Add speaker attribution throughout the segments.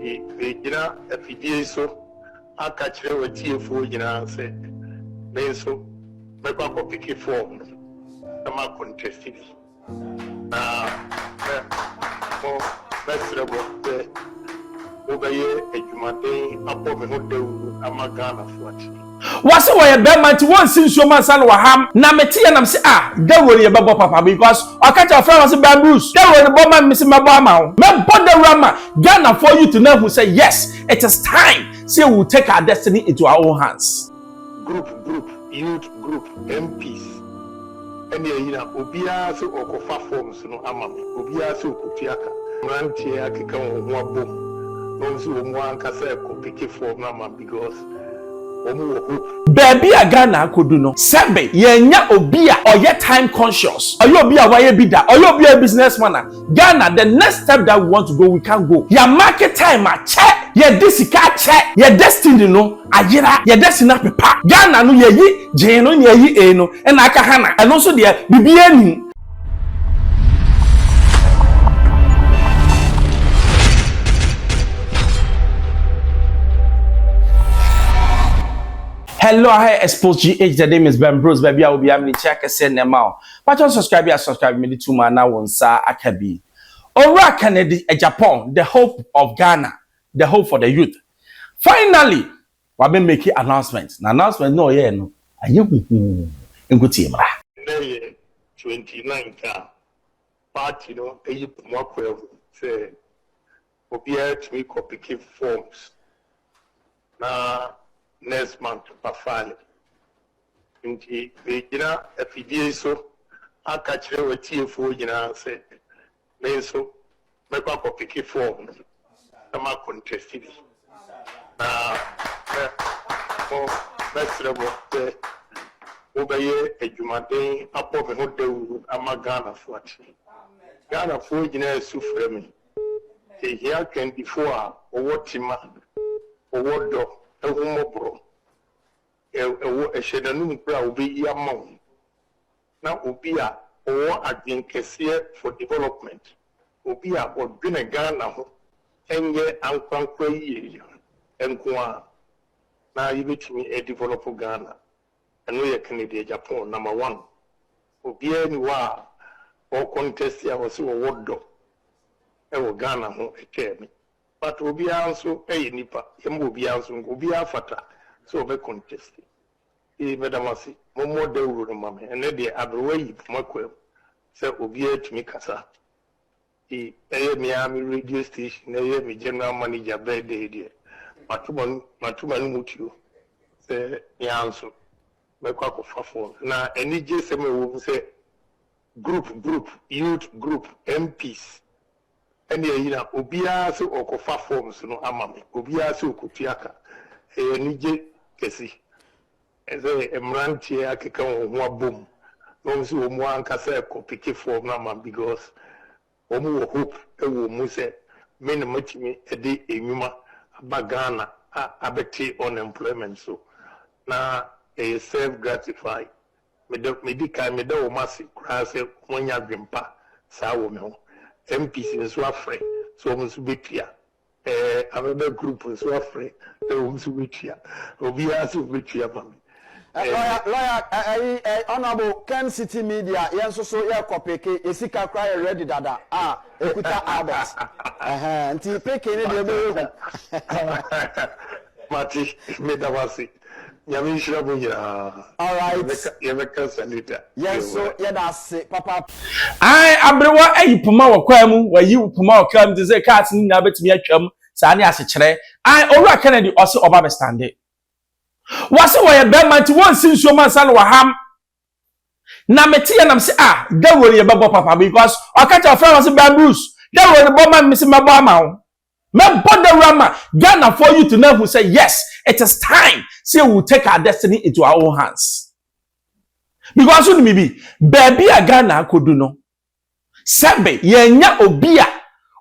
Speaker 1: Inti Vijina Efidio I catch her with TFO, you know, said, Benso, my papa pick it form. I'm not contested. Vegetable, Obey a Jumaday, upon the hotel, I'm a Ghana for
Speaker 2: what's why a bear to one since your man son or ham? Nameti and I'm say, don't worry about papa because I catch a friend as a bamboos. Don't worry about my missing my bama. My body rama, Ghana for you to know who say yes, it is time. Say we'll take our destiny into our own hands.
Speaker 1: Group, youth group, MPs. And you know, Obia so Okofa forms, no Amami, Obia so Kutiaka, Rantia Kika Wabum, Nomsu Mwankasa, Kopiki form Nama because.
Speaker 2: Baby a Ghana could do no. Sebe, yenya obia or ye time conscious. Or you be a wire bidder, or you be a businessman. Ghana, the next step that we want to go, we can go. Your market time a check. Your disika check. Your destiny no. Ajira, your destiny pepa. Ghana no ye yi, jeno ye yi eno. And akahana. And also there, bibieni. Hello, I Xposed GH. The name is Ben Bros. Baby, I will be able to check and send them out. But you subscribe me to my now one sa akabi. Ora Kennedy, Japan, the hope of Ghana, the hope for the youth. Finally, we been making announcements. Announcement no yeah no. Ayu in good team.
Speaker 1: 29 party no eyi pomako say obia to me copy forms. Na next month Pafali. Inti Vijina Efidio I catch her with TFO, you know, said, Benso, my papa pick it form. I'm not contested. Vegetable, Obey a Jumaday, upon the hotel, I'm a Ghana for it. Ghana for you know, suffer me. Here can before, or what Tima, or what dog. A woman a shadanu will be your mom. Now, Obia or again Cassia for development. Obia or been a Ghana and yet Uncle and Kwa. Now you meet me a developer Ghana and we are Canadian Japan, number one. Obia Niwa or contest ya was so word dog. Ghana who a me. But Obi also a nipa, Obi also Obi Fata, so be contested. Madamasi, Momo de Urumame, and then the Abreway Makwe, so Obi to me Casa. He a Miami radio station, a general manager bed day. Matuman Mutu, say Yanso, Makako Fafon. Now, any JSM will say group, youth group, MPs. And you know, Obia so Okofa forms no Amami, Obia so Kutiaka, a Nije Kesi, as a Mrantia Kika Wabum, Nomsu Mwankasa Kopiki form Nama because Omu hope a Muse, many much me a day Emuma, Bagana, Abeti unemployment. So now a self gratified. Medica Medo Masi, Crase, Monya Grimpa, Sawomel. MPs in Swafre, so Musubitia. Another group in Swafre, the Musubitia. Obia Subitia, mammy.
Speaker 3: Lawyer, Honorable Ken City Media, Yanso, Yakopeke, Esika cry ready dada. Ekuta Albert. And Tipeke in the
Speaker 1: Mati, Medawasi.
Speaker 3: All right. Yes, so yeah, that's it, Papa.
Speaker 2: I abrewa ayi puma wa kwamu wa yi puma wa kwamu de say cats ni na betimi atwam sa ne asechire I Ora Kennedy also oba be stande wase wa ye be man ti won sinsuo man san wa ham na meti ya nam say da wori ye bebo papa because okacha of friend was bamboos da wori bo man misi mabo ama me body rama Ghana for you to know who say yes it is time say we will take our destiny into our own hands. Because when me baby a Ghana could do no. Sebe, yenya obia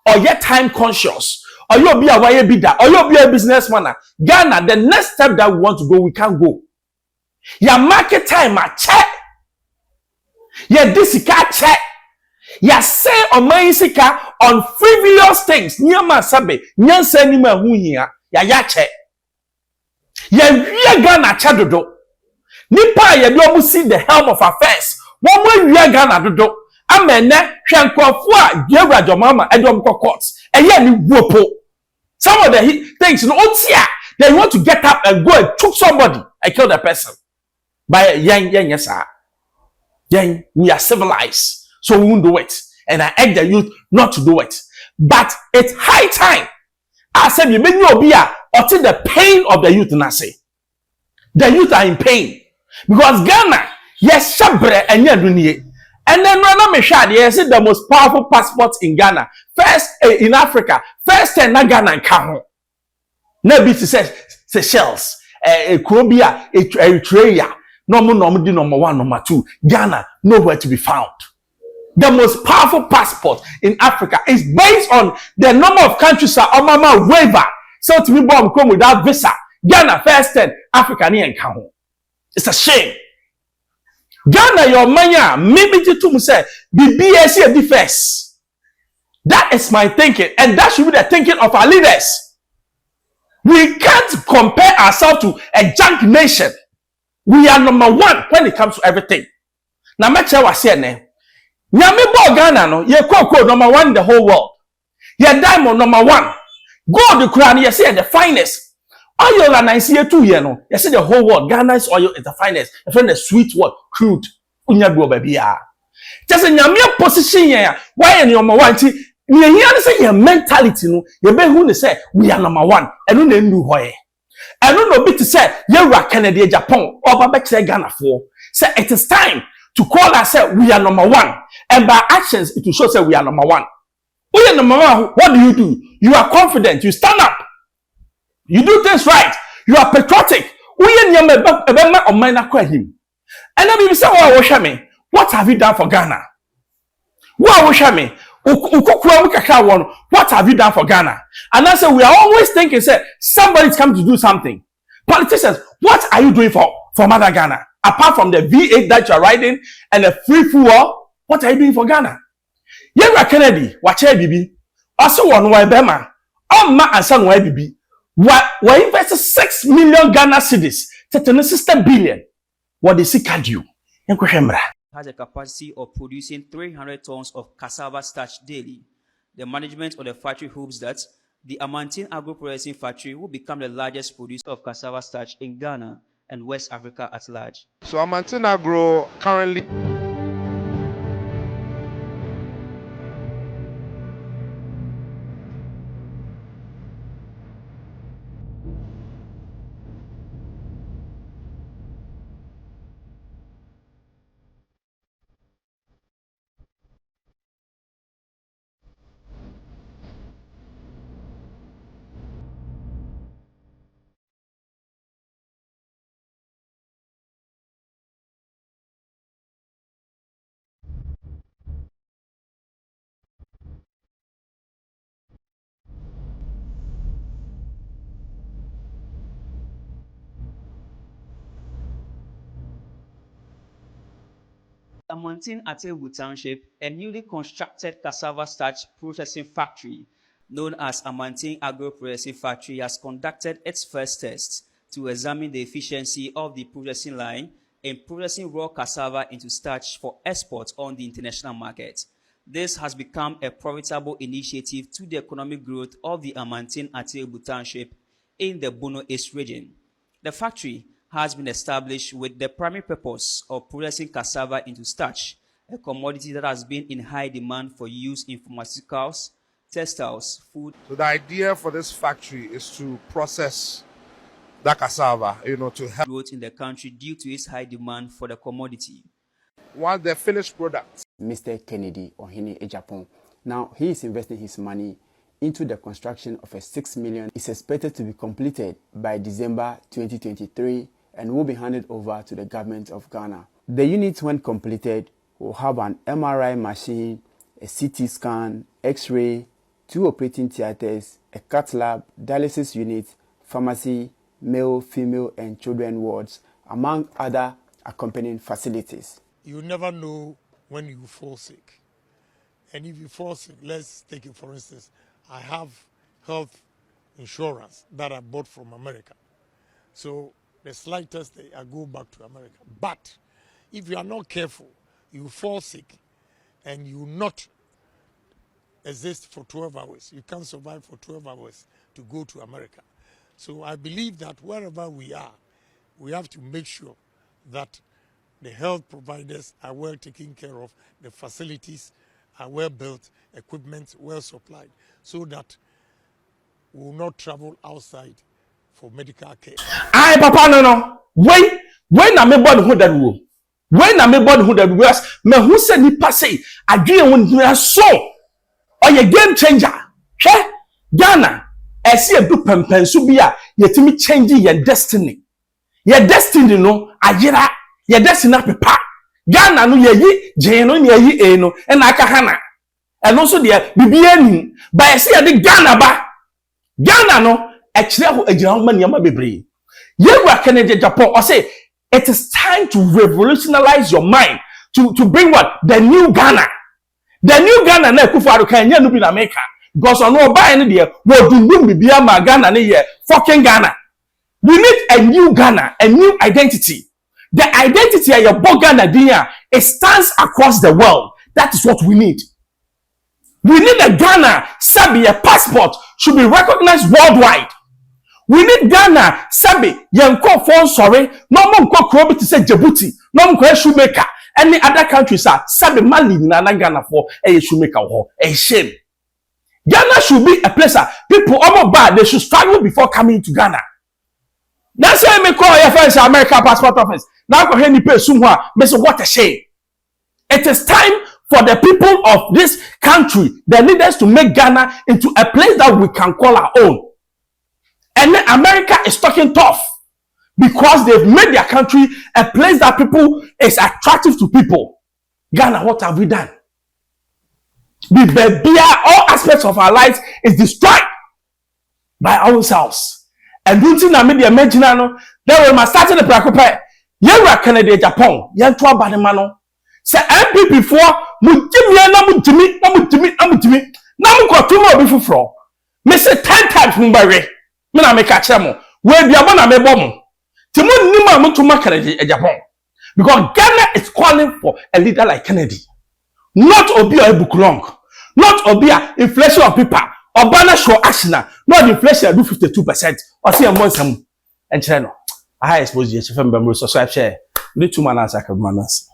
Speaker 2: or ye time conscious, or you be a wire bidder, or you be a businessman. Ghana, the next step that we want to go, we can go. Your market time a check. Your disika check. Ya say oman sika on frivolous things. Nyama sabe, nyansa ni ma hu hia. Ya che. Ya wie Ghana cha dodo. Nipa ya do see the helm of affairs. One more wie Ghana dodo. Amene hwenkrofo a Jewra Jomama edom court. Eye ni wopo. Some of the things, they want to get up and go and choke somebody and kill the person. By yes, sir. Then we are civilized, so we won't do it. And I urge the youth not to do it. But it's high time. I said, you may not be or till the pain of the youth. And I say, the youth are in pain because Ghana, yes, shabre and yaduniye. And then Rana Meshad, yes, the most powerful passport in Ghana. First in Africa, first in Ghana and Kaho. Nebi to say Seychelles, Colombia, Eritrea, number one, number two. Ghana, nowhere to be found. The most powerful passport in Africa is based on the number of countries that Obama waiver. So to be born come without visa. Ghana first 10, Africa and Kaho. It's a shame. Ghana, your mania, maybe to say, the BSC the first. That is my thinking, and that should be the thinking of our leaders. We can't compare ourselves to a junk nation. We are number one when it comes to everything. Now, make sure I say, Nyame bo Ghana no, ye koko number one in the whole world. Ye diamond number one. Gold the crown, ye say the finest. Oil and I see you 2 years no. You see the whole world. Ghana's oil is the finest. You find the sweet word crude. Unya go baby ya. Just in your position here. Why in your number one? You hear say your mentality no. You be who say we are number one. And no ndu hoye. And no bit to say you are Canada, Japan, or back say Ghana for. Say it is time to call ourselves we are number one. And by actions it will show say we are number one. We are number one. What do? You are confident. You stand up. You do things right. You are patriotic. And then you say, oh, what have you done for Ghana? What have you done for Ghana? And I say, we are always thinking, say, somebody's come to do something. Politicians, what are you doing for Mother Ghana? Apart from the V8 that you are riding and the free fuel, what are you doing for Ghana? Yewra Kennedy, watch bibi. Also one way Bema. Ma and son way bibi. We invested 6 million Ghana cedis, 60 billion. What they see can do?
Speaker 4: Has a capacity of producing 300 tons of cassava starch daily. The management of the factory hopes that the Amantine Agro Processing Factory will become the largest producer of cassava starch in Ghana and West Africa at large.
Speaker 5: So Amantine Agro currently
Speaker 4: Amantine Atebu Township, a newly constructed cassava starch processing factory known as Amantine Agro Processing Factory has conducted its first tests to examine the efficiency of the processing line in processing raw cassava into starch for export on the international market. This has become a profitable initiative to the economic growth of the Amantine Atebu Township in the Bono East region. The factory has been established with the primary purpose of processing cassava into starch, a commodity that has been in high demand for use in pharmaceuticals, textiles, food.
Speaker 5: So the idea for this factory is to process that cassava, to help
Speaker 4: growth in the country due to its high demand for the commodity.
Speaker 5: Once the finished product.
Speaker 3: Mr. Kennedy Ohene Ejapon. Now he is investing his money into the construction of a 6 million. It's expected to be completed by December 2023 and will be handed over to the government of Ghana. The unit, when completed, will have an MRI machine, a CT scan, X-ray, 2 operating theaters, a cath lab, dialysis unit, pharmacy, male, female, and children wards, among other accompanying facilities.
Speaker 6: You never know when you fall sick. And if you fall sick, let's take it for instance, I have health insurance that I bought from America. So the slightest day, I go back to America. But if you are not careful, you fall sick and you not exist for 12 hours. You can't survive for 12 hours to go to America. So I believe that wherever we are, we have to make sure that the health providers are well taken care of, the facilities are well built, equipment well supplied, so that we will not travel outside for medical care.
Speaker 2: Aye, Papa, no. When I me born who that wo. When I me born who that was, me who said ni passe, adwene won hia so. Or ye game changer. Hwe Ghana, esi edu pempenso bi a yetimi change your destiny. Your destiny no ayira, your destiny pepa. Ghana no ye yi je no ye yi e no e na aka hana. And also there bibia ni ba esi e Ghana ba. Ghana no e kire ho agira ho ma niam bebre. Yewura Kennedy Japan or say it is time to revolutionize your mind to bring what? The new Ghana. The new Ghana na Akufo-Addo kan nya no bi na America. Because on no buy any there, we do bibia ma Ghana na here, fucking Ghana. We need a new Ghana, a new identity. The identity of your Ghana dia, it stands across the world. That is what we need. We need a Ghana, sabi a passport should be recognized worldwide. We need Ghana, sabi yenko phone sorry, no mo nko krobi to say Djibouti, no mo nko shoemaker. Any other countries are sabi Mali na Ghana for a shoemaker ho, a shame. Ghana should be a place that people almost bad, they should struggle before coming to Ghana. That's why me call your friends American passport office. Now go any pay somewhere, me say what a shame. It is time for the people of this country, the leaders, to make Ghana into a place that we can call our own. And then America is talking tough because they've made their country a place that people is attractive to people. Ghana, what have we done? All aspects of our lives is destroyed by ourselves. And don't think I made the imaginano. Then when I started the preoccupy, Yewura Kennedy Japan, Yantua Bademano. Say MP before, Mujimi, Namutimi. Now got 2 more before floor. Me say 10 times Mumbare. Me na me catch them. Where the abona me bomb. Timu Nima Mutuma Kennedy Japan. Because Ghana is calling for a leader like Kennedy. Not Obia Ebukulong. Not Obia inflation of people. Obana show ashina. Not inflation do 52%. Or see a month some and channel. I suppose you should remember subscribe share. Need 2 manners I can manners.